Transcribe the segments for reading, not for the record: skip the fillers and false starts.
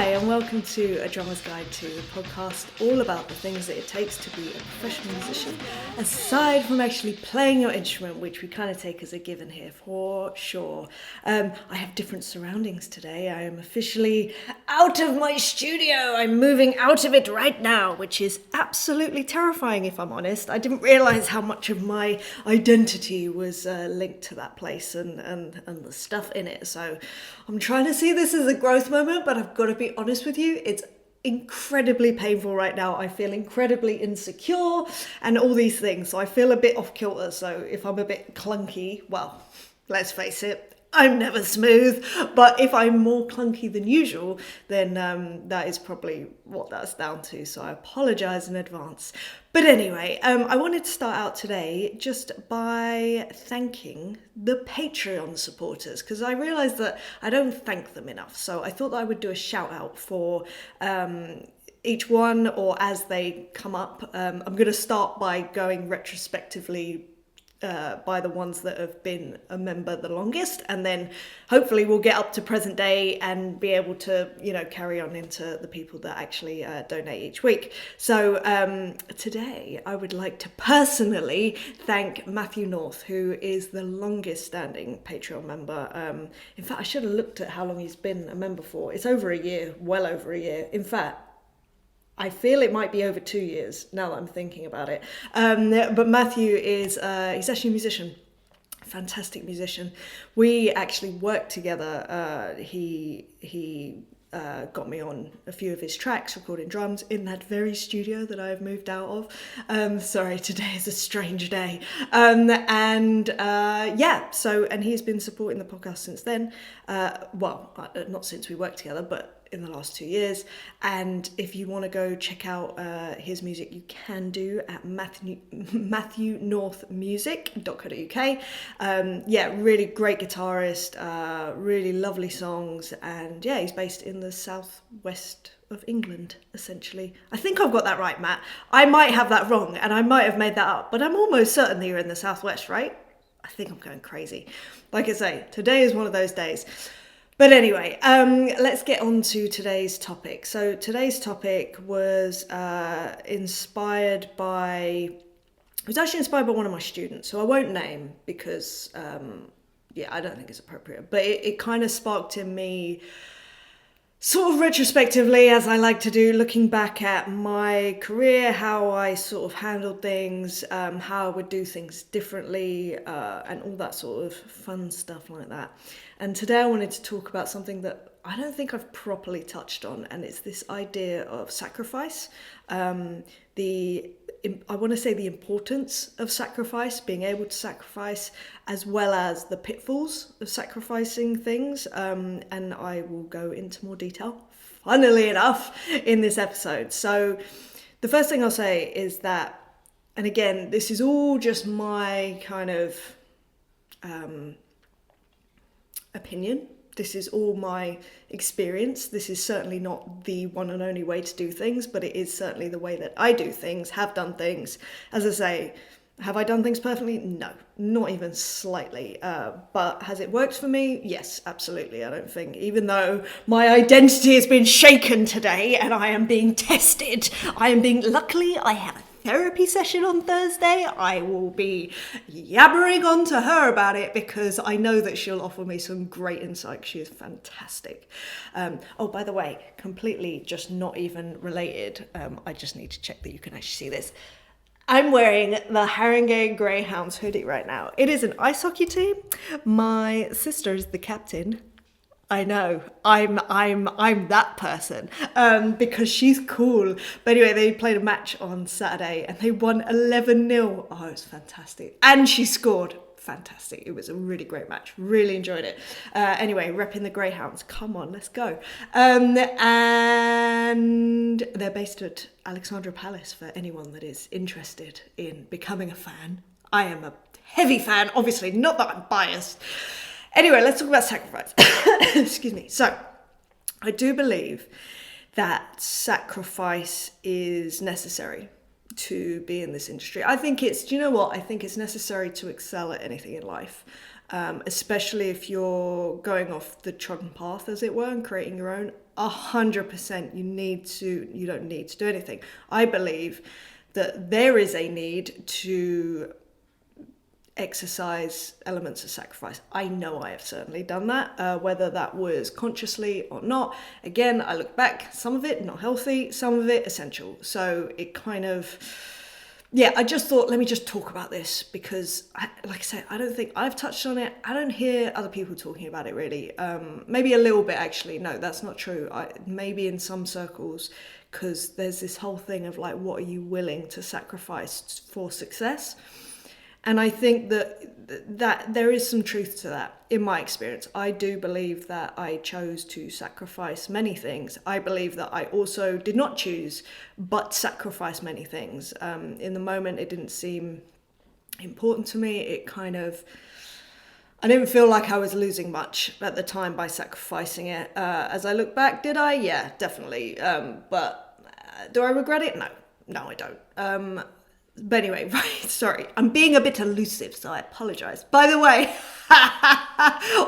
Hi, and welcome to A Drummer's Guide to, the podcast all about the things that it takes to be a professional musician, aside from actually playing your instrument, which we kind of take as a given here for sure. I have different surroundings today. I am officially out of my studio. I'm moving out of it right now, which is absolutely terrifying, if I'm honest. I didn't realise how much of my identity was linked to that place and the stuff in it. So I'm trying to see this as a growth moment, but I've got to be honest with you, it's incredibly painful right now. I feel incredibly insecure and all these things. So I feel a bit off kilter. So if I'm a bit clunky, well, let's face it, I'm never smooth. But if I'm more clunky than usual, then that is probably what that's down to. So I apologise in advance. But anyway, I wanted to start out today just by thanking the Patreon supporters, because I realised that I don't thank them enough. So I thought that I would do a shout out for each one, or as they come up. I'm going to start by going retrospectively by the ones that have been a member the longest, and then hopefully we'll get up to present day and be able to, carry on into the people that actually donate each week. So today I would like to personally thank Matthew North, who is the longest standing Patreon member. In fact, I should have looked at how long he's been a member for. It's over a year, well over a year. In fact, I feel it might be over 2 years now that I'm thinking about it. But Matthew is, he's actually a musician, fantastic musician. We actually worked together. He got me on a few of his tracks, recording drums in that very studio that I have moved out of. Sorry, today is a strange day. And he's been supporting the podcast since then. Not since we worked together, but in the last 2 years. And if you want to go check out his music, you can do at matthewnorthmusic.co.uk. Really great guitarist, really lovely songs, and he's based in the southwest of England, essentially. I think I've got that right, Matt. I might have that wrong, and I might have made that up, but I'm almost certain that you're in the southwest, right? I think I'm going crazy. Like I say, today is one of those days. But anyway, let's get on to today's topic. So today's topic was inspired by one of my students, so I won't name because, I don't think it's appropriate. But it kind of sparked in me, sort of retrospectively, as I like to do, looking back at my career, how I sort of handled things, how I would do things differently, and all that sort of fun stuff like that. And today I wanted to talk about something that I don't think I've properly touched on, and it's this idea of sacrifice. I want to say the importance of sacrifice, being able to sacrifice, as well as the pitfalls of sacrificing things. And I will go into more detail, funnily enough, in this episode. So the first thing I'll say is that, and again, this is all just my kind of opinion. This is all my experience. This is certainly not the one and only way to do things, but it is certainly the way that I do things, have done things. As I say, have I done things perfectly? No, not even slightly. But has it worked for me? Yes, absolutely. I don't think, even though my identity has been shaken today and I am being tested, luckily I have a therapy session on Thursday. I will be yabbering on to her about it because I know that she'll offer me some great insight. She is fantastic. By the way, completely just not even related. I just need to check that you can actually see this. I'm wearing the Haringey Greyhounds hoodie right now. It is an ice hockey team. My sister is the captain. I know, I'm that person, because she's cool. But anyway, they played a match on Saturday and they won 11-0. Oh, it was fantastic. And she scored. Fantastic. It was a really great match. Really enjoyed it. Anyway, repping the Greyhounds. Come on, let's go. And they're based at Alexandra Palace for anyone that is interested in becoming a fan. I am a heavy fan, obviously, not that I'm biased. Anyway, let's talk about sacrifice. Excuse me. So, I do believe that sacrifice is necessary to be in this industry. I think it's necessary to excel at anything in life. especially if you're going off the trodden path, as it were, and creating your own. 100%, you don't need to do anything. I believe that there is a need to exercise elements of sacrifice. I know I have certainly done that, whether that was consciously or not. Again, I look back, some of it not healthy, some of it essential. So it kind of, yeah, I just thought, let me just talk about this because, like I said, I don't think I've touched on it. I don't hear other people talking about it really. Maybe a little bit actually. No, that's not true. Maybe in some circles, because there's this whole thing of like, what are you willing to sacrifice for success? And I think that there is some truth to that in my experience. I do believe that I chose to sacrifice many things. I believe that I also did not choose, but sacrifice many things. In the moment, it didn't seem important to me. I didn't feel like I was losing much at the time by sacrificing it. As I look back, did I? Yeah, definitely. But do I regret it? No, I don't. But anyway, right, sorry. I'm being a bit elusive, so I apologize. By the way,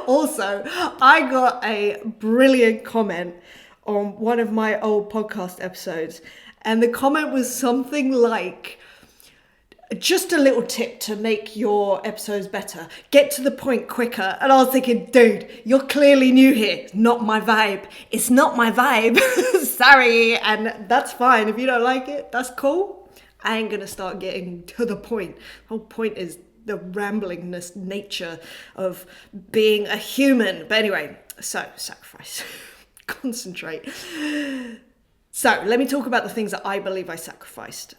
also, I got a brilliant comment on one of my old podcast episodes, and the comment was something like, just a little tip to make your episodes better. Get to the point quicker. And I was thinking, dude, you're clearly new here. It's not my vibe. It's not my vibe. Sorry. And that's fine. If you don't like it, that's cool. I ain't gonna start getting to the point. The whole point is the ramblingness nature of being a human. But anyway, so sacrifice. Concentrate. So let me talk about the things that I believe I sacrificed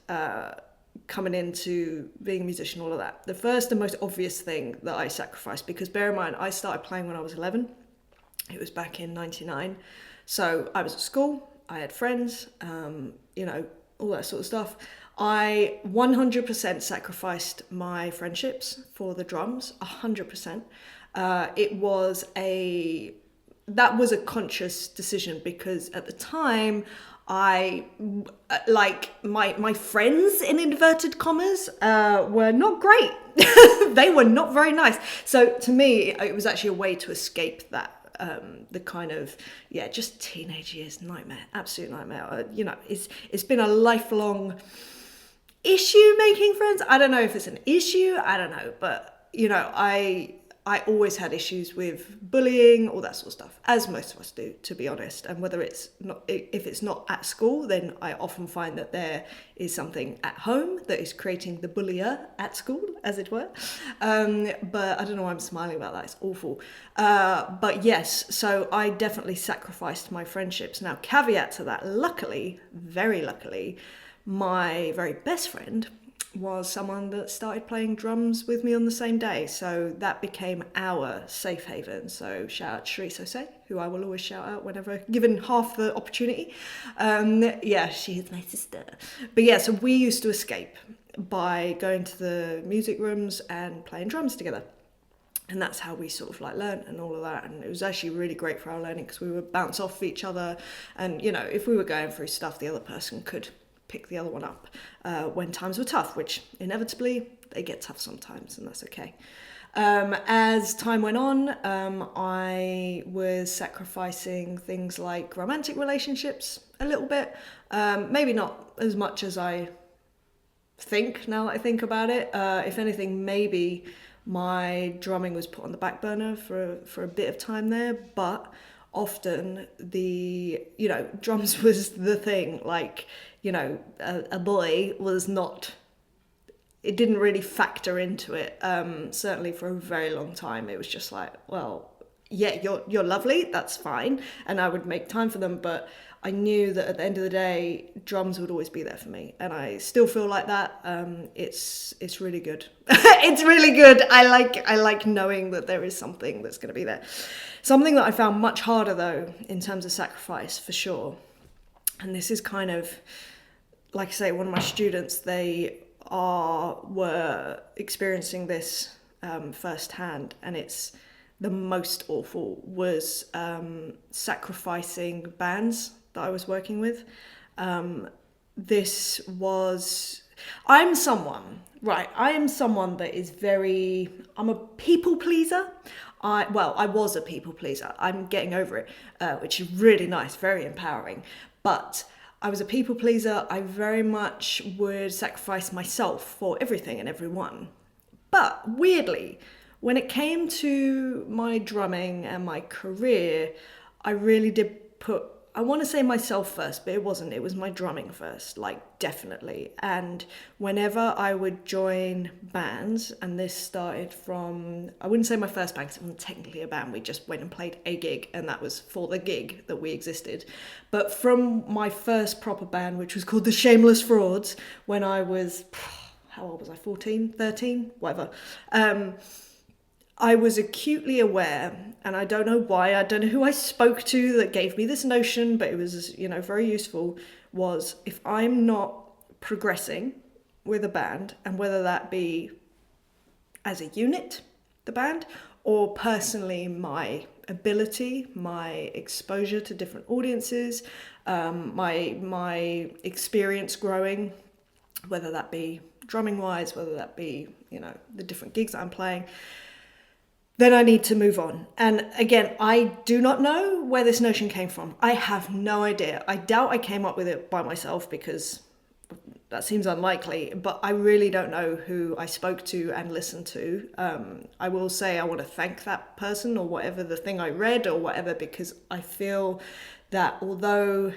coming into being a musician, all of that. The first and most obvious thing that I sacrificed, because bear in mind, I started playing when I was 11. It was back in 99. So I was at school, I had friends, all that sort of stuff. I 100% sacrificed my friendships for the drums, 100%. That was a conscious decision because at the time, my friends in inverted commas were not great. They were not very nice. So to me, it was actually a way to escape that. The kind of, just teenage years nightmare, absolute nightmare. It's been a lifelong issue making friends. I don't know if it's an issue, I don't know, but I always had issues with bullying, all that sort of stuff, as most of us do, to be honest. And if it's not at school, then I often find that there is something at home that is creating the bullier at school, as it were. But I don't know why I'm smiling about that. It's awful. But yes, so I definitely sacrificed my friendships. Now, caveat to that, luckily, very luckily, my very best friend was someone that started playing drums with me on the same day. So that became our safe haven. So shout out to Shri, who I will always shout out whenever given half the opportunity. She is my sister. But yeah, so we used to escape by going to the music rooms and playing drums together. And that's how we sort of learned and all of that. And it was actually really great for our learning because we would bounce off each other. And, if we were going through stuff, the other person could pick the other one up when times were tough, which inevitably they get tough sometimes, and that's okay. As time went on, I was sacrificing things like romantic relationships a little bit, maybe not as much as I think now that I think about it. If anything, maybe my drumming was put on the back burner for a bit of time there, but often the drums was the thing. A boy was not, it didn't really factor into it. Certainly for a very long time, it was just like, well, yeah, you're lovely, that's fine, and I would make time for them, but I knew that at the end of the day, drums would always be there for me, and I still feel like that. It's really good. It's really good. I like knowing that there is something that's going to be there. Something that I found much harder though, in terms of sacrifice, for sure. And this is kind of, like I say, one of my students, they were experiencing this firsthand, and it's the most awful, was sacrificing bands that I was working with. I'm someone Right, I am someone that is I'm a people pleaser. I was a people pleaser. I'm getting over it, which is really nice, very empowering. But I was a people pleaser. I very much would sacrifice myself for everything and everyone. But weirdly, when it came to my drumming and my career, I really did put, I want to say myself first, but it wasn't. It was my drumming first, like definitely. And whenever I would join bands, and this started from, I wouldn't say my first band because it wasn't technically a band. We just went and played a gig, and that was for the gig that we existed. But from my first proper band, which was called the Shameless Frauds, when I was, how old was I, 14, 13, whatever. I was acutely aware, and I don't know why, I don't know who I spoke to that gave me this notion, but it was, very useful, was if I'm not progressing with a band, and whether that be as a unit, the band, or personally my ability, my exposure to different audiences, my experience growing, whether that be drumming wise, whether that be, the different gigs that I'm playing, then I need to move on. And again, I do not know where this notion came from. I have no idea. I doubt I came up with it by myself because that seems unlikely, but I really don't know who I spoke to and listened to. I will say I want to thank that person or whatever the thing I read or whatever, because I feel that although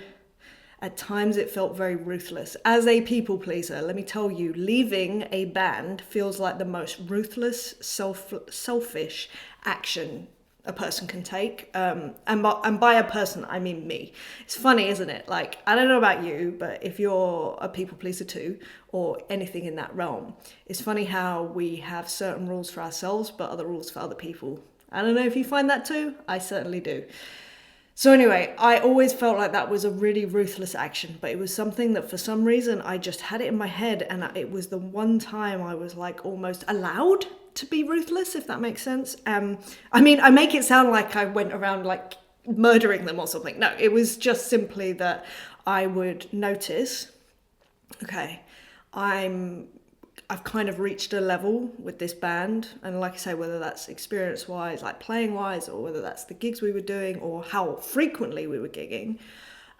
at times it felt very ruthless. As a people pleaser, let me tell you, leaving a band feels like the most ruthless, selfish action a person can take. And by a person, I mean me. It's funny, isn't it? Like, I don't know about you, but if you're a people pleaser too, or anything in that realm, it's funny how we have certain rules for ourselves, but other rules for other people. I don't know if you find that too. I certainly do. So anyway, I always felt like that was a really ruthless action, but it was something that for some reason I just had it in my head, and it was the one time I was like almost allowed to be ruthless, if that makes sense. I mean, I make it sound like I went around like murdering them or something. No, it was just simply that I would notice, okay, I've kind of reached a level with this band, and like I say, whether that's experience wise, like playing wise, or whether that's the gigs we were doing or how frequently we were gigging,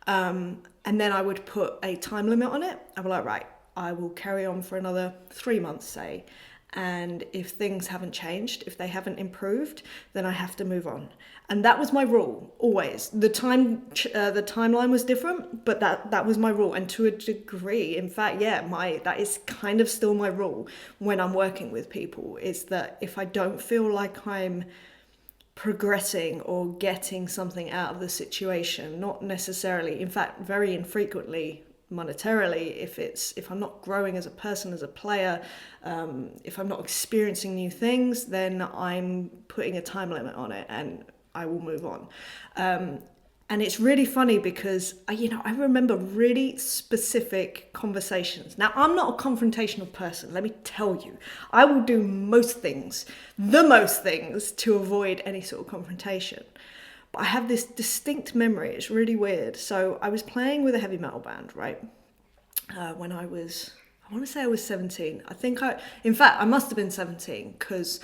and then I would put a time limit on it. I'd be like, right, I will carry on for another 3 months, say, and if things haven't changed, if they haven't improved, then I have to move on. And that was my rule, always. The timeline was different, but that was my rule. And to a degree, in fact, yeah, that is kind of still my rule when I'm working with people, is that if I don't feel like I'm progressing or getting something out of the situation, not necessarily, in fact, very infrequently monetarily, if I'm not growing as a person, as a player, if I'm not experiencing new things, then I'm putting a time limit on it and I will move on. And it's really funny because I remember really specific conversations. Now, I'm not a confrontational person, let me tell you. I will do the most things to avoid any sort of confrontation. But I have this distinct memory, it's really weird. So I was playing with a heavy metal band, right? When I want to say I was 17. I must have been 17 because,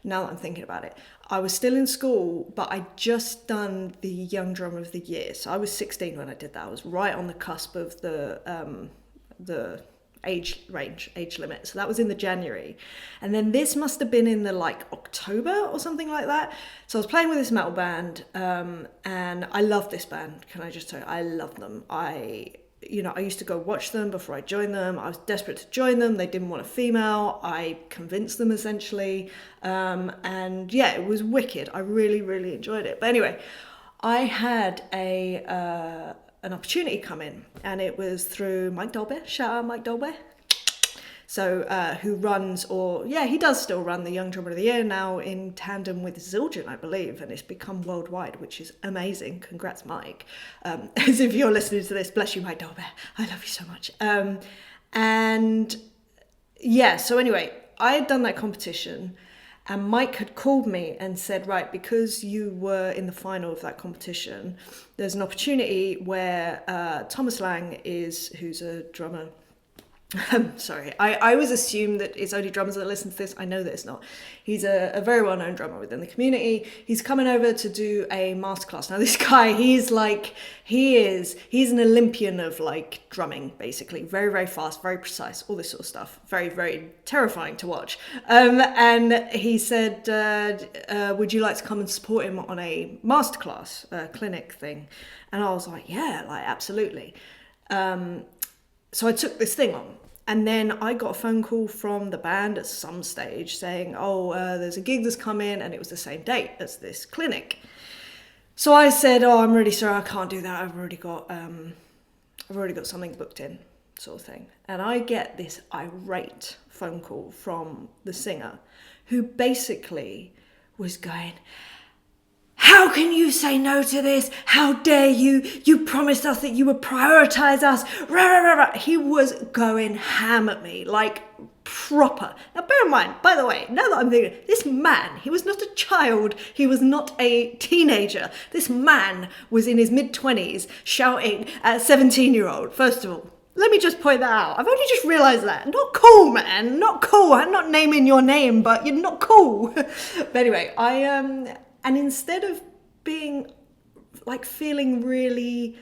now that I'm thinking about it, I was still in school, but I'd just done the Young Drummer of the Year. So I was 16 when I did that. I was right on the cusp of the age limit. So that was in the January. And then this must have been in the October or something like that. So I was playing with this metal band, and I love this band. Can I just tell you, I love them. I used to go watch them before I joined them. I was desperate to join them. They didn't want a female. I convinced them essentially. It was wicked. I really, really enjoyed it. But anyway, I had an opportunity come in, and it was through Mike Dolbear. Shout out Mike Dolbear. So who runs, he does still run the Young Drummer of the Year now in tandem with Zildjian, I believe, and it's become worldwide, which is amazing. Congrats, Mike. As if you're listening to this, bless you, Mike Dolbear. I love you so much. So anyway, I had done that competition, and Mike had called me and said, right, because you were in the final of that competition, there's an opportunity where Thomas Lang who's a drummer Sorry, I always assume that it's only drummers that listen to this. I know that it's not. He's a very well-known drummer within the community. He's coming over to do a masterclass. Now this guy, he's an Olympian of like drumming, basically. Very, very fast, very precise, all this sort of stuff. Very, very terrifying to watch. And he said, would you like to come and support him on a masterclass, clinic thing? And I was like, yeah, like absolutely. So I took this thing on. And then I got a phone call from the band at some stage saying, there's a gig that's come in, and it was the same date as this clinic. So I said, I'm really sorry, I can't do that. I've already got something booked in, sort of thing. And I get this irate phone call from the singer who basically was going, how can you say no to this? How dare you? You promised us that you would prioritize us. Rah, rah, rah, rah. He was going ham at me, like proper. Now bear in mind, by the way, now that I'm thinking, this man, he was not a child. He was not a teenager. This man was in his mid-20s shouting at a 17-year-old, first of all. Let me just point that out. I've only just realised that. Not cool, man. Not cool. I'm not naming your name, but you're not cool. But anyway, and instead of being like feeling really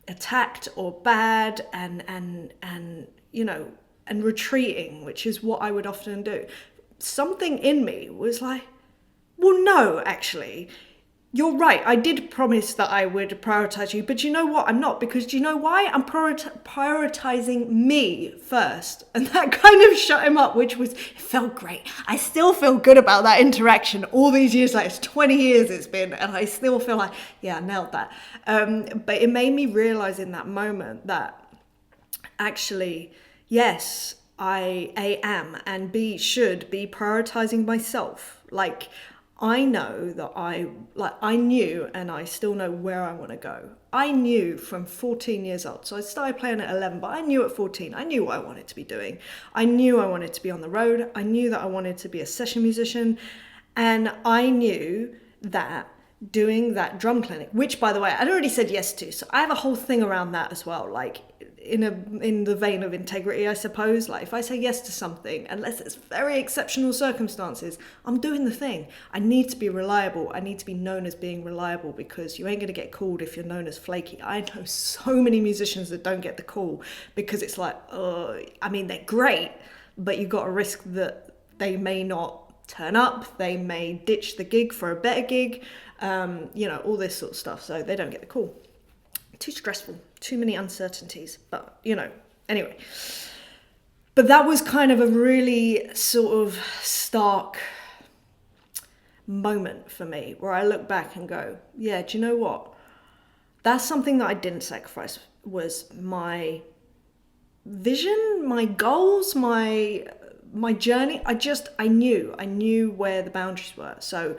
attacked or bad and retreating, which is what I would often do, something in me was like, well, no, actually, you're right. I did promise that I would prioritize you, but you know what? I'm not, because do you know why? I'm prioritizing me first. And that kind of shut him up, it felt great. I still feel good about that interaction all these years, like it's 20 years it's been, and I still feel like, yeah, I nailed that. But it made me realize in that moment that actually, yes, I A am and B should be prioritizing myself. Like, I know that I knew, and I still know where I want to go. I knew from 14 years old. So I started playing at 11, but I knew at 14, I knew what I wanted to be doing. I knew I wanted to be on the road. I knew that I wanted to be a session musician. And I knew that doing that drum clinic, which by the way, I'd already said yes to. So I have a whole thing around that as well. Like, in the vein of integrity, I suppose. Like, if I say yes to something, unless it's very exceptional circumstances, I'm doing the thing. I need to be reliable. I need to be known as being reliable, because you ain't going to get called if you're known as flaky. I know so many musicians that don't get the call because it's like, they're great, but you've got a risk that they may not turn up, they may ditch the gig for a better gig, all this sort of stuff, so they don't get the call. Too stressful, too many uncertainties, but anyway. But that was kind of a really sort of stark moment for me, where I look back and go, yeah, do you know what? That's something that I didn't sacrifice, was my vision, my goals, my journey. I knew where the boundaries were. So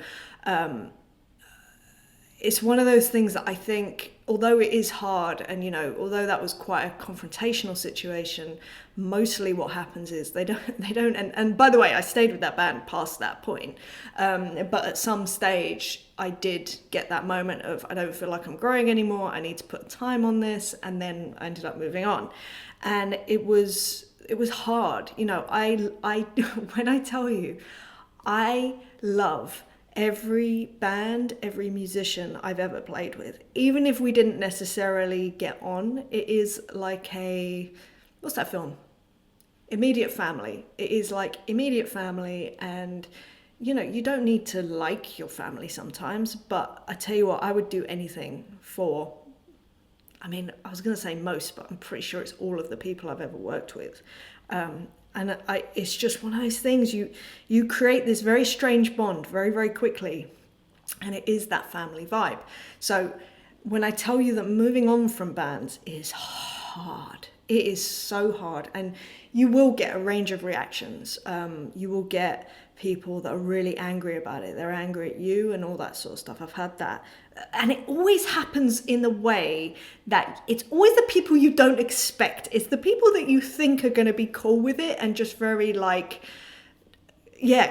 it's one of those things that I think, although it is hard, and although that was quite a confrontational situation, mostly what happens is they don't and by the way, I stayed with that band past that point, but at some stage I did get that moment of, I don't feel like I'm growing anymore, I need to put time on this, and then I ended up moving on. And it was hard. I when I tell you, I love every band, every musician I've ever played with. Even if we didn't necessarily get on, it is like what's that film? Immediate Family. It is like immediate family, and you don't need to like your family sometimes, but I tell you what, I would do anything for, I was going to say most, but I'm pretty sure it's all of the people I've ever worked with. And it's just one of those things, you create this very strange bond very, very quickly, and it is that family vibe. So when I tell you that moving on from bands is hard, it is so hard, and you will get a range of reactions. You will get people that are really angry about it. They're angry at you and all that sort of stuff. I've had that. And it always happens in the way that it's always the people you don't expect. It's the people that you think are going to be cool with it and just very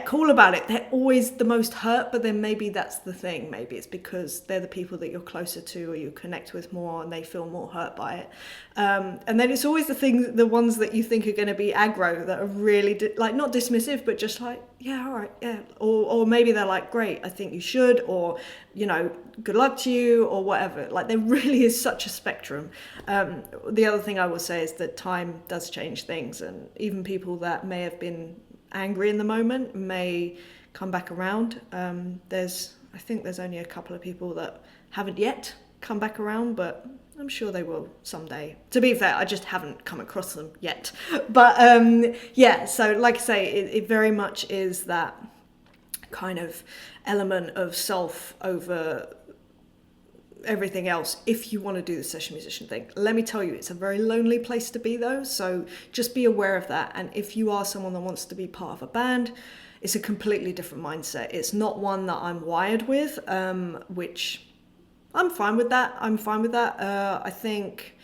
cool about it. They're always the most hurt, but then maybe that's the thing. Maybe it's because they're the people that you're closer to or you connect with more and they feel more hurt by it. And then it's always the ones that you think are going to be aggro that are really not dismissive, but just like, yeah, all right, yeah. Or maybe they're like, great, I think you should, or, good luck to you, or whatever. Like, there really is such a spectrum. The other thing I will say is that time does change things, and even people that may have been angry in the moment may come back around. I think there's only a couple of people that haven't yet come back around, but I'm sure they will someday. To be fair, I just haven't come across them yet. But so like I say, it very much is that kind of element of self over everything else if you want to do the session musician thing. Let me tell you, it's a very lonely place to be though, so just be aware of that. And if you are someone that wants to be part of a band, it's a completely different mindset. It's not one that I'm wired with, which I'm fine with that. I think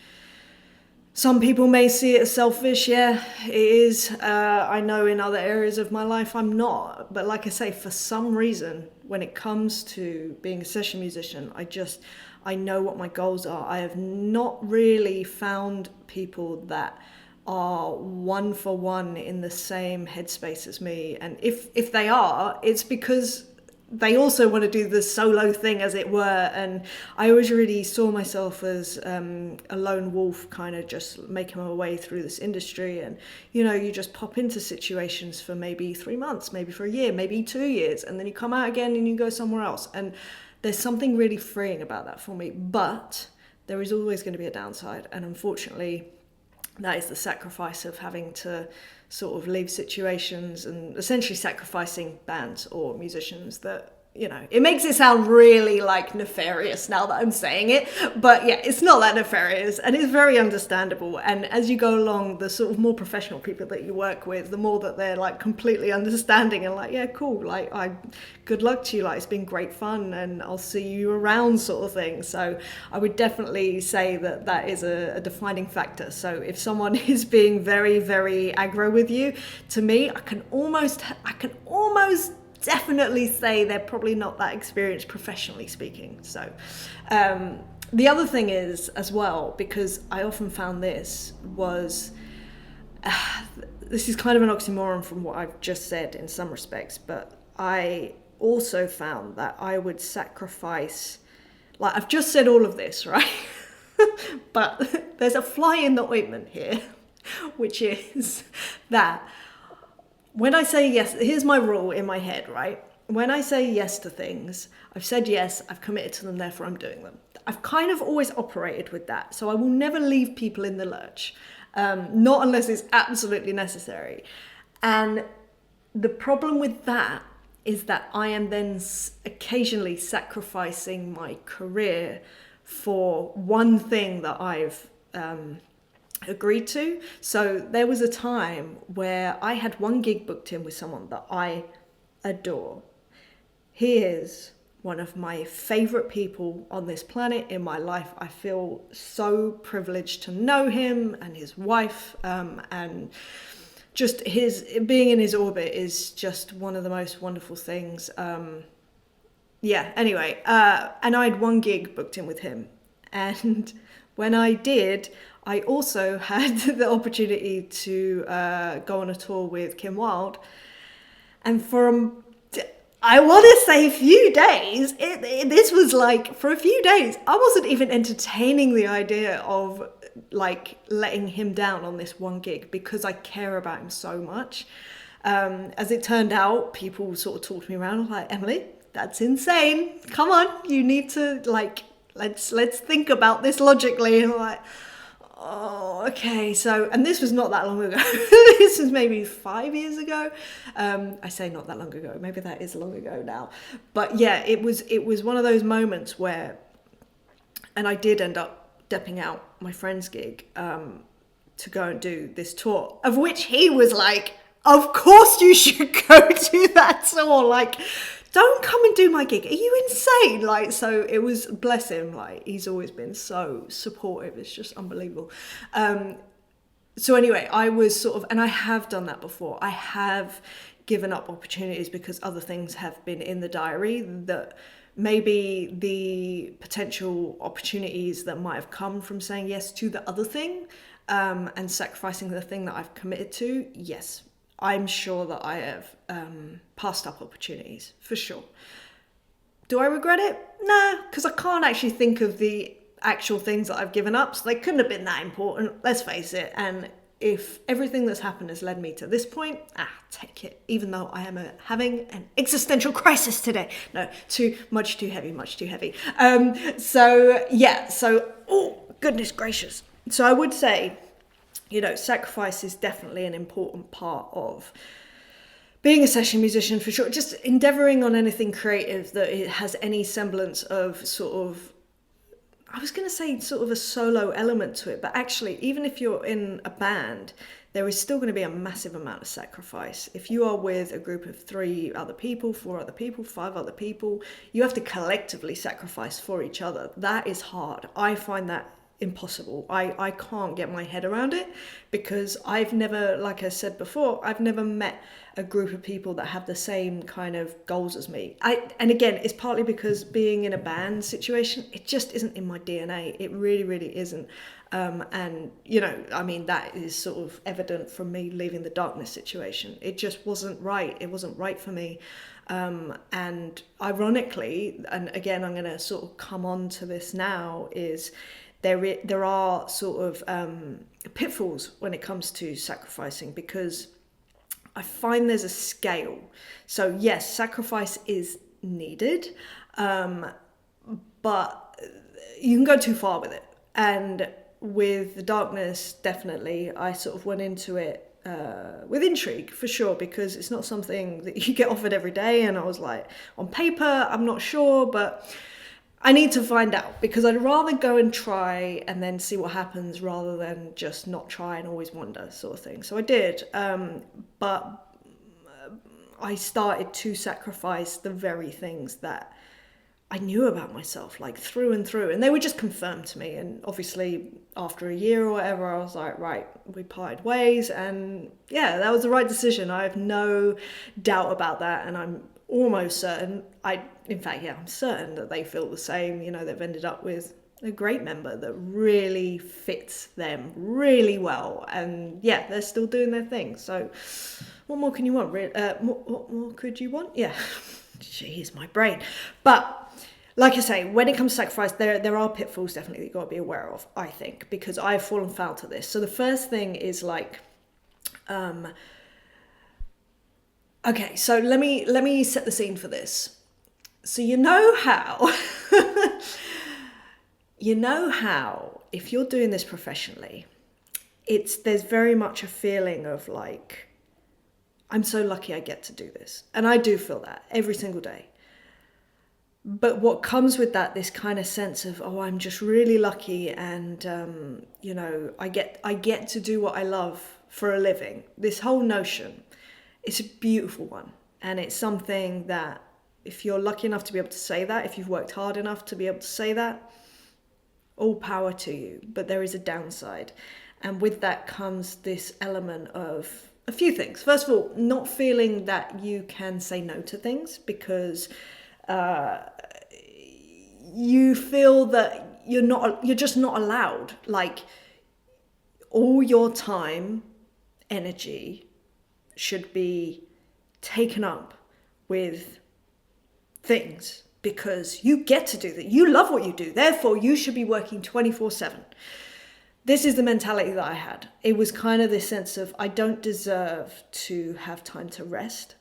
some people may see it as selfish. Yeah, it is. I know in other areas of my life I'm not. But like I say, for some reason, when it comes to being a session musician, I know what my goals are. I have not really found people that are one for one in the same headspace as me. And if they are, it's because they also want to do the solo thing, as it were. And I always really saw myself as a lone wolf, kind of just making my way through this industry. And, you just pop into situations for maybe 3 months, maybe for a year, maybe 2 years. And then you come out again and you go somewhere else. And there's something really freeing about that for me. But there is always going to be a downside. And unfortunately, that is the sacrifice of having to sort of leave situations and essentially sacrificing bands or musicians that, it makes it sound really like nefarious now that I'm saying it, but yeah, it's not that nefarious and it's very understandable. And as you go along, the sort of more professional people that you work with, the more that they're like completely understanding and like, yeah, cool, like good luck to you, like it's been great fun and I'll see you around sort of thing. So I would definitely say that is a defining factor. So if someone is being very, very aggro with you, to me, I can almost definitely say they're probably not that experienced professionally speaking. So the other thing is as well, because I often found this was this is kind of an oxymoron from what I've just said in some respects, but I also found that I would sacrifice, like I've just said all of this, right? But there's a fly in the ointment here, which is that when I say yes, here's my rule in my head, right? When I say yes to things, I've said yes, I've committed to them, therefore I'm doing them. I've kind of always operated with that. So I will never leave people in the lurch, not unless it's absolutely necessary. And the problem with that is that I am then occasionally sacrificing my career for one thing that I've agreed to. So there was a time where I had one gig booked in with someone that I adore. He is one of my favorite people on this planet in my life. I feel so privileged to know him and his wife, and just his being in his orbit is just one of the most wonderful things. Anyway, and I had one gig booked in with him, and when I did, I also had the opportunity to go on a tour with Kim Wilde. And for, I want to say, a few days, this was like, for a few days, I wasn't even entertaining the idea of like letting him down on this one gig because I care about him so much. As it turned out, people sort of talked me around like, Emily, that's insane. Come on, you need to like, let's think about this logically. And I'm like, oh, okay. So, and this was not that long ago. This was maybe 5 years ago. I say not that long ago. Maybe that is long ago now. But yeah, it was one of those moments where, and I did end up depping out my friend's gig to go and do this tour, of which he was like, of course you should go do that tour. Like, don't come and do my gig. Are you insane? Like, so it was, bless him, like, he's always been so supportive. It's just unbelievable. So anyway, I was sort of, and I have done that before. I have given up opportunities because other things have been in the diary that maybe the potential opportunities that might have come from saying yes to the other thing, and sacrificing the thing that I've committed to. Yes, I'm sure that I have passed up opportunities, for sure. Do I regret it? Nah, because I can't actually think of the actual things that I've given up, so they couldn't have been that important, let's face it. And if everything that's happened has led me to this point, take it, even though I am having an existential crisis today. No, much too heavy. Oh, goodness gracious. So I would say, sacrifice is definitely an important part of being a session musician, for sure. Just endeavouring on anything creative that it has any semblance of sort of, I was going to say sort of a solo element to it, but actually, even if you're in a band, there is still going to be a massive amount of sacrifice. If you are with a group of 3 other people, 4 other people, 5 other people, you have to collectively sacrifice for each other. That is hard. I find that impossible. I can't get my head around it because I've never, like I said before, I've never met a group of people that have the same kind of goals as me. And again, it's partly because being in a band situation, it just isn't in my DNA. It really, really isn't. And that is sort of evident from me leaving the Darkness situation. It just wasn't right. It wasn't right for me. And ironically, and again, I'm going to sort of come on to this now, is there are sort of pitfalls when it comes to sacrificing, because I find there's a scale. So yes, sacrifice is needed, but you can go too far with it. And with the Darkness, definitely, I sort of went into it with intrigue, for sure, because it's not something that you get offered every day. And I was like, on paper, I'm not sure, but I need to find out, because I'd rather go and try and then see what happens rather than just not try and always wonder, sort of thing. So I did, but I started to sacrifice the very things that I knew about myself, like through and through, and they were just confirmed to me. And obviously after a year or whatever, I was like, right, we parted ways, and yeah, that was the right decision. I have no doubt about that, and I'm almost certain, I'm certain that they feel the same. They've ended up with a great member that really fits them really well, and yeah, they're still doing their thing. So what more can you want? What more could you want? Yeah. Jeez, my brain. But like I say, when it comes to sacrifice, there are pitfalls definitely that you've got to be aware of, I think, because I've fallen foul to this. So the first thing is like, okay, so let me set the scene for this. So you know how if you're doing this professionally, there's very much a feeling of like, I'm so lucky I get to do this. And I do feel that every single day. But what comes with that, this kind of sense of, oh, I'm just really lucky, and I get to do what I love for a living. This whole notion, it's a beautiful one, and it's something that if you're lucky enough to be able to say that, if you've worked hard enough to be able to say that, all power to you. But there is a downside, and with that comes this element of a few things. First of all, not feeling that you can say no to things because you feel that you're just not allowed. Like, all your time, energy should be taken up with things because you get to do that. You love what you do. Therefore, you should be working 24/7. This is the mentality that I had. It was kind of this sense of, I don't deserve to have time to rest.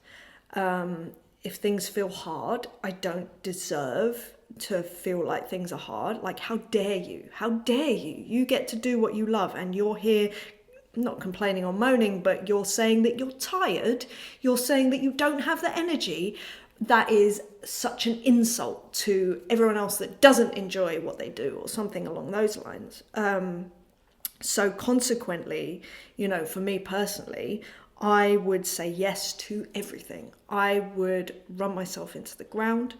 If things feel hard, I don't deserve to feel like things are hard. Like, how dare you? How dare you? You get to do what you love, and you're here not complaining or moaning, but you're saying that you're tired. You're saying that you don't have the energy. That is such an insult to everyone else that doesn't enjoy what they do, or something along those lines. So consequently, for me personally, I would say yes to everything. I would run myself into the ground.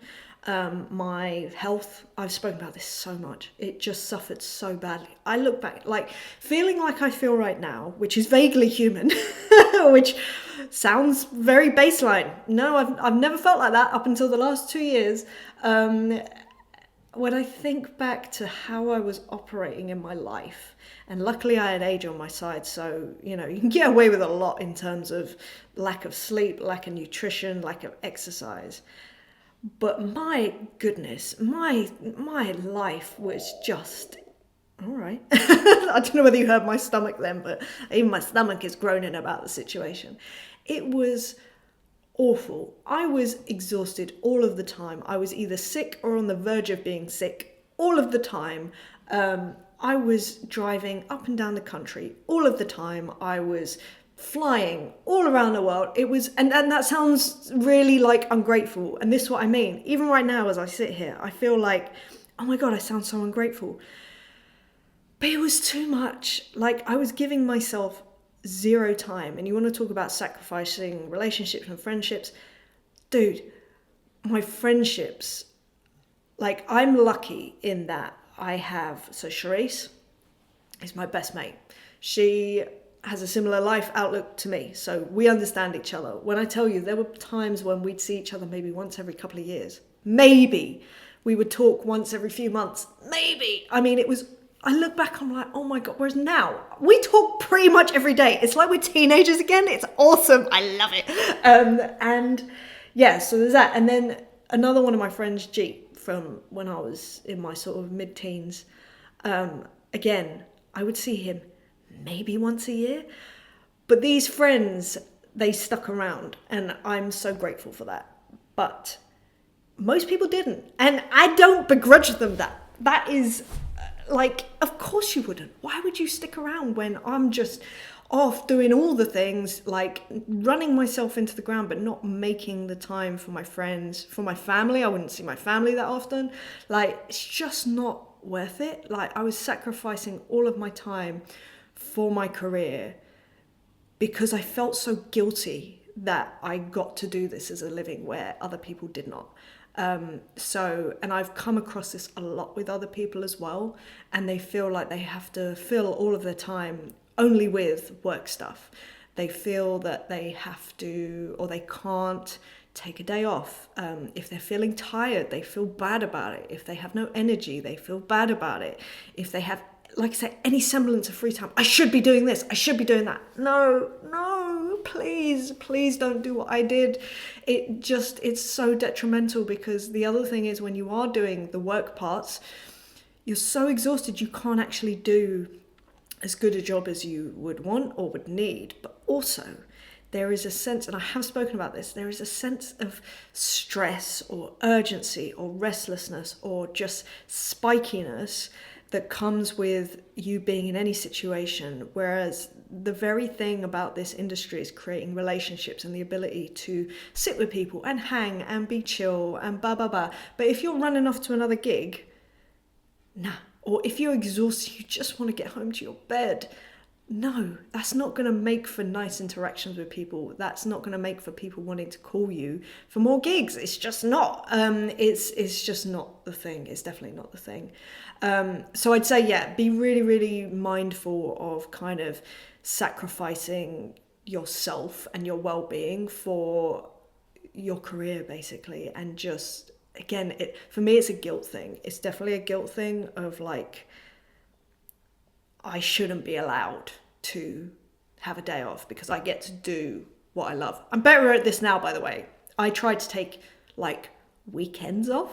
My health, I've spoken about this so much. It just suffered so badly. I look back, like feeling like I feel right now, which is vaguely human, which sounds very baseline. No, I've never felt like that up until the last 2 years. When I think back to how I was operating in my life, and luckily I had age on my side, so you can get away with a lot in terms of lack of sleep, lack of nutrition, lack of exercise. But my goodness, my life was just all right. I don't know whether you heard my stomach then, but even my stomach is groaning about the situation. It was awful. I was exhausted all of the time. I was either sick or on the verge of being sick all of the time. I was driving up and down the country all of the time. I was flying all around the world. It was, and that sounds really like ungrateful. And this is what I mean. Even right now, as I sit here, I feel like, oh my God, I sound so ungrateful. But it was too much. Like I was giving myself zero time. And you want to talk about sacrificing relationships and friendships. Dude, my friendships, like I'm lucky in that I have, so Charisse is my best mate. She has a similar life outlook to me, so we understand each other. When I tell you, there were times when we'd see each other maybe once every couple of years. Maybe we would talk once every few months. Maybe. I mean, I look back, I'm like, oh my God, whereas now we talk pretty much every day. It's like we're teenagers again. It's awesome. I love it. And yeah, so there's that. And then another one of my friends, G, from when I was in my sort of mid-teens, again, I would see him maybe once a year. But these friends, they stuck around, and I'm so grateful for that. But most people didn't. And I don't begrudge them that. That is like, of course you wouldn't. Why would you stick around when I'm just off doing all the things, like running myself into the ground, but not making the time for my friends, for my family? I wouldn't see my family that often. Like, it's just not worth it. Like, I was sacrificing all of my time for my career because I felt so guilty that I got to do this as a living where other people did not. And I've come across this a lot with other people as well, and they feel like they have to fill all of their time only with work stuff. They feel that they have to, or they can't take a day off. If they're feeling tired, they feel bad about it. If they have no energy, they feel bad about it. If they have, like I say, any semblance of free time, I should be doing this, I should be doing that. No, please don't do what I did. It's so detrimental, because the other thing is, when you are doing the work parts, you're so exhausted you can't actually do as good a job as you would want or would need. But also there is a sense, and I have spoken about this, there is a sense of stress or urgency or restlessness or just spikiness that comes with you being in any situation, whereas the very thing about this industry is creating relationships and the ability to sit with people and hang and be chill and blah blah blah. But if you're running off to another gig, nah. Or if you're exhausted, you just want to get home to your bed, no, that's not going to make for nice interactions with people. That's not going to make for people wanting to call you for more gigs. It's just not. It's just not the thing. It's definitely not the thing. So I'd say, yeah, be really, really mindful of kind of sacrificing yourself and your well-being for your career, basically. And just, again, for me, it's a guilt thing. It's definitely a guilt thing of like, I shouldn't be allowed to have a day off because I get to do what I love. I'm better at this now, by the way. I try to take like weekends off.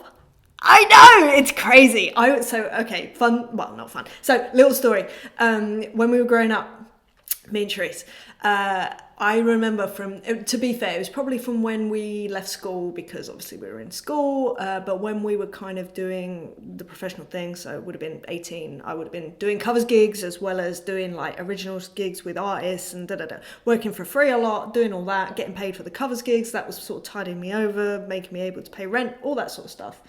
I know, it's crazy. Fun, well, not fun. So, little story. When we were growing up, me and Therese, I remember to be fair, it was probably from when we left school, because obviously we were in school, but when we were kind of doing the professional thing, so it would have been 18, I would have been doing covers gigs as well as doing like originals gigs with artists and working for free a lot, doing all that, getting paid for the covers gigs. That was sort of tiding me over, making me able to pay rent, all that sort of stuff.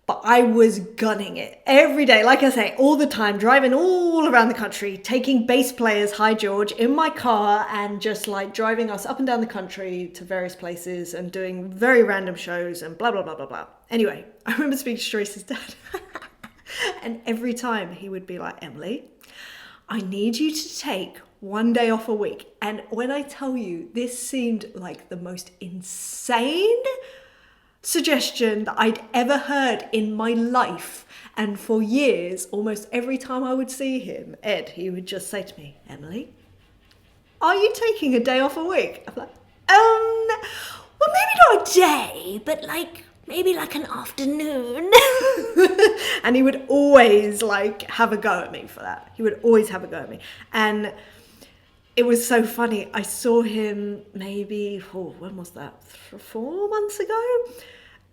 But I was gunning it every day, like I say, all the time, driving all around the country, taking bass players, Hi George, in my car and just like driving us up and down the country to various places and doing very random shows and blah, blah, blah, blah, blah. Anyway, I remember speaking to Teresa's dad and every time he would be like, Emily, I need you to take one day off a week. And when I tell you, this seemed like the most insane suggestion that I'd ever heard in my life. And for years, almost every time I would see him, Ed, he would just say to me, Emily, are you taking a day off a week? I'm like, well, maybe not a day, but maybe like an afternoon. And he would always have a go at me for that. He would always have a go at me. And it was so funny. I saw him maybe, when was that? 4 months ago?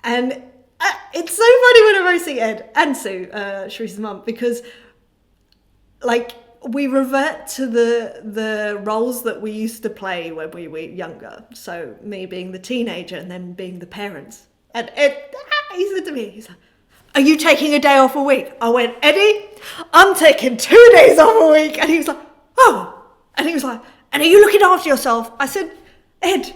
And it's so funny whenever I see Ed and Sue, Sharice's mum, because we revert to the roles that we used to play when we were younger. So me being the teenager and then being the parents. And Ed, he said to me, he's like, are you taking a day off a week? I went, Eddie, I'm taking 2 days off a week. And he was like, oh. And he was like, and are you looking after yourself? I said, Ed,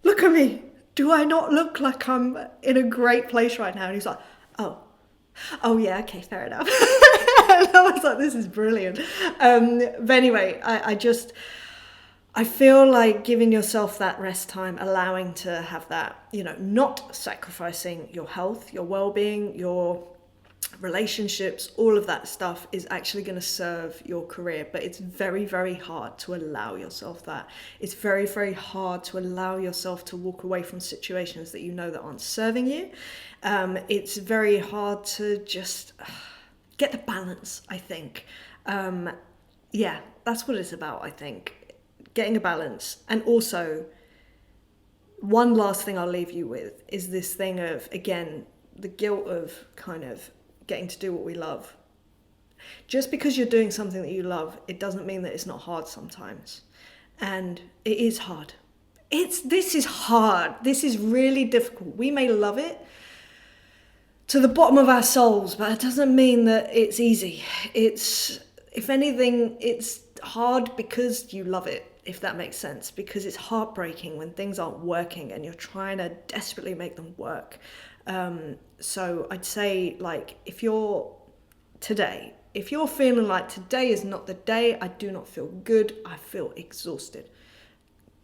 look at me. Do I not look like I'm in a great place right now? And he's like, oh yeah, okay, fair enough. And I was like, this is brilliant. But anyway, I feel like giving yourself that rest time, allowing to have that, not sacrificing your health, your well-being, your relationships, all of that stuff is actually going to serve your career. But it's very, very hard to allow yourself that. It's very, very hard to allow yourself to walk away from situations that you know that aren't serving you. It's very hard to just get the balance, I think. Yeah, that's what it's about, I think. Getting a balance. And also, one last thing I'll leave you with is this thing of, again, the guilt of kind of getting to do what we love. Just because you're doing something that you love, it doesn't mean that it's not hard sometimes. And it is hard. This is hard. This is really difficult. We may love it to the bottom of our souls, but it doesn't mean that it's easy. If anything, it's hard because you love it, if that makes sense, because it's heartbreaking when things aren't working and you're trying to desperately make them work. So I'd say, if you're feeling like today is not the day, I do not feel good, I feel exhausted,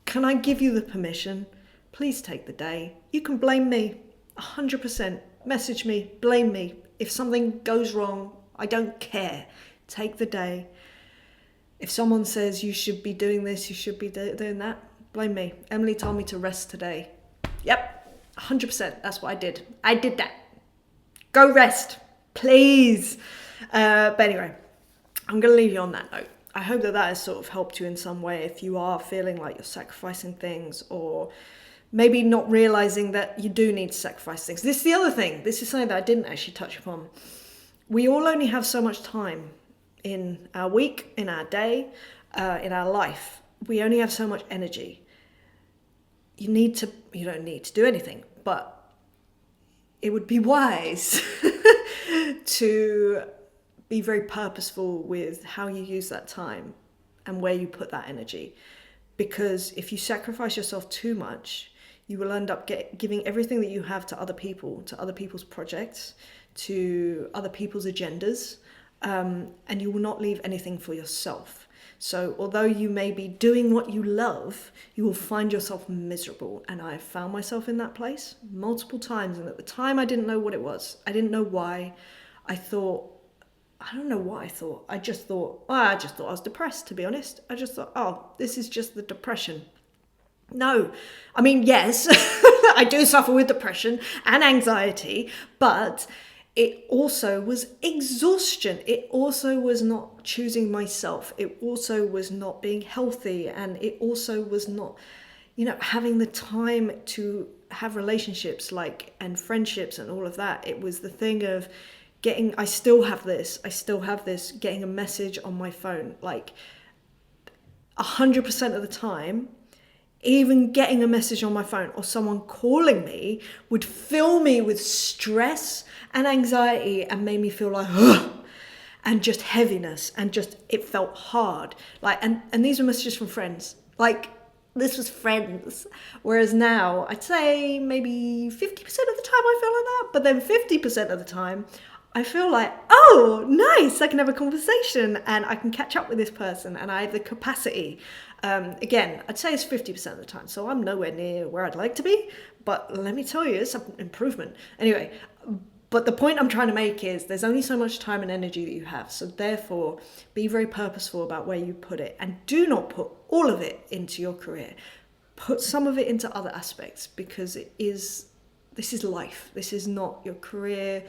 can I give you the permission? Please take the day. You can blame me 100%. Message me, blame me. If something goes wrong, I don't care. Take the day. If someone says you should be doing this, you should be doing that, blame me. Emily told me to rest today. Yep. 100%, that's what I did. I did that. Go rest, please. But anyway, I'm going to leave you on that note. I hope that has sort of helped you in some way if you are feeling like you're sacrificing things, or maybe not realizing that you do need to sacrifice things. This is the other thing. This is something that I didn't actually touch upon. We all only have so much time in our week, in our day, in our life. We only have so much energy. You don't need to do anything, but it would be wise to be very purposeful with how you use that time and where you put that energy. Because if you sacrifice yourself too much, you will end up giving everything that you have to other people, to other people's projects, to other people's agendas, and you will not leave anything for yourself. So although you may be doing what you love, you will find yourself miserable. And I have found myself in that place multiple times. And at the time, I didn't know what it was. I didn't know why. I don't know what I thought. I just thought I was depressed, to be honest. I just thought, this is just the depression. No, I mean, yes, I do suffer with depression and anxiety, but it also was exhaustion. It also was not choosing myself. It also was not being healthy. And it also was not, having the time to have relationships and friendships and all of that. It was the thing of I still have this, getting a message on my phone, 100% of the time. Even getting a message on my phone or someone calling me would fill me with stress and anxiety and made me feel like, ugh, and just heaviness, and just, it felt hard. Like, and these were messages from friends. Like, this was friends. Whereas now, I'd say maybe 50% of the time I feel like that, but then 50% of the time, I feel like, oh, nice, I can have a conversation and I can catch up with this person and I have the capacity. Again, I'd say it's 50% of the time, so I'm nowhere near where I'd like to be, but let me tell you, it's an improvement. Anyway, but the point I'm trying to make is there's only so much time and energy that you have, so therefore be very purposeful about where you put it, and do not put all of it into your career. Put some of it into other aspects, because this is life. This is not your career.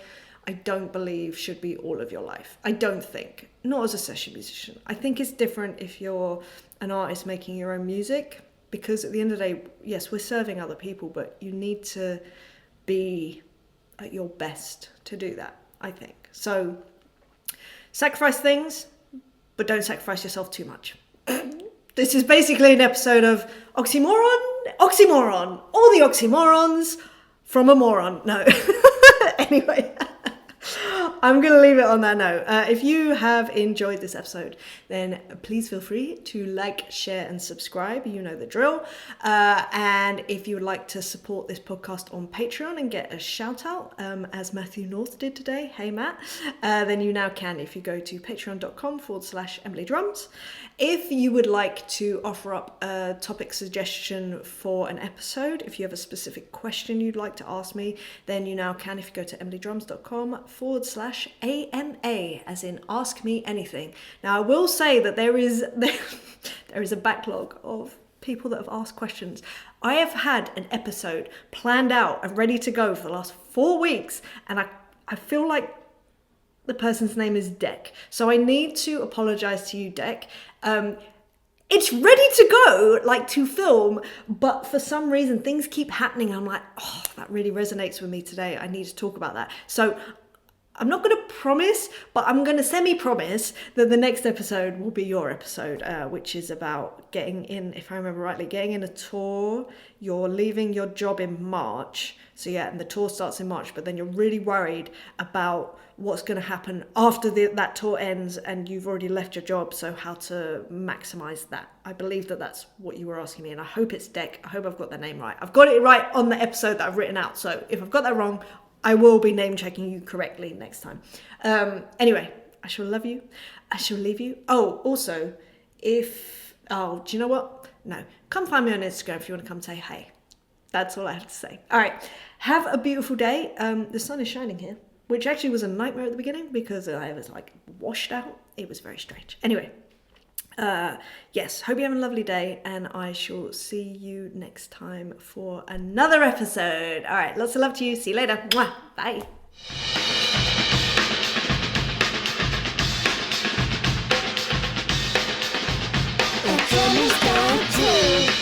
I don't believe should be all of your life. I don't think. Not as a session musician. I think it's different if you're an artist making your own music, because at the end of the day, yes, we're serving other people, but you need to be at your best to do that, I think. So sacrifice things, but don't sacrifice yourself too much. This is basically an episode of oxymoron, all the oxymorons from a moron. No. Anyway, I'm going to leave it on that note. If you have enjoyed this episode, then please feel free to like, share, and subscribe. You know the drill. And if you would like to support this podcast on Patreon and get a shout out, as Matthew North did today, hey Matt, then you now can if you go to patreon.com/EmilyDrums. If you would like to offer up a topic suggestion for an episode, if you have a specific question you'd like to ask me, then you now can if you go to EmilyDrums.com/AMA, as in ask me anything. Now, I will say that there is a backlog of people that have asked questions. I have had an episode planned out and ready to go for the last 4 weeks, and I feel like the person's name is Deck. So I need to apologize to you, Deck. It's ready to go, like to film, but for some reason things keep happening. I'm like, oh, that really resonates with me today. I need to talk about that. So I'm not going to promise, but I'm going to semi-promise that the next episode will be your episode, which is about getting in, if I remember rightly, getting in a tour. You're leaving your job in March. So yeah, and the tour starts in March, but then you're really worried about what's going to happen after that tour ends and you've already left your job. So how to maximize that. I believe that that's what you were asking me, and I hope it's Deck. I hope I've got that name right. I've got it right on the episode that I've written out. So if I've got that wrong, I will be name checking you correctly next time. Anyway, I shall love you. I shall leave you. Oh, also, do you know what? No, come find me on Instagram if you want to come say hey. That's all I have to say. All right, have a beautiful day. The sun is shining here, which actually was a nightmare at the beginning because I was like washed out. It was very strange. Anyway, yes, hope you have a lovely day, and I shall see you next time for another episode. All right, lots of love to you. See you later. Mwah. Bye. The drum is down too.